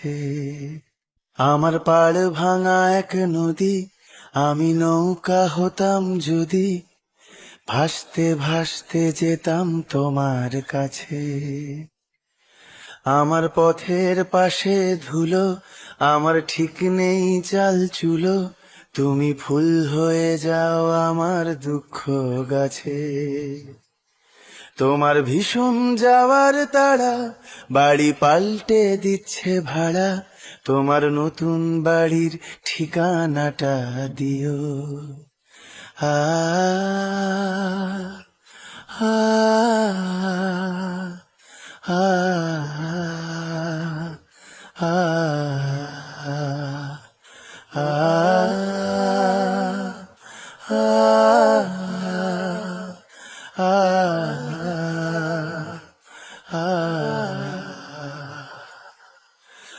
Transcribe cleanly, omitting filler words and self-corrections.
কাছে। আমার পাড় ভাঙা এক নদী, আমি নৌকা হতাম যদি, ভাসতে ভাসতে যেতাম তোমার কাছে। আমার পথের পাশে ধুলো, আমার ঠিক নেই চাল চুলো, তুমি ফুল হয়ে যাও আমার দুঃখ গাছে। তোমার ভীষণ যাওয়ার তাড়া, বাড়ি পাল্টে দিচ্ছে ভাড়া, তোমার নতুন বাড়ির ঠিকানাটা দিও। আ আ আ আ আ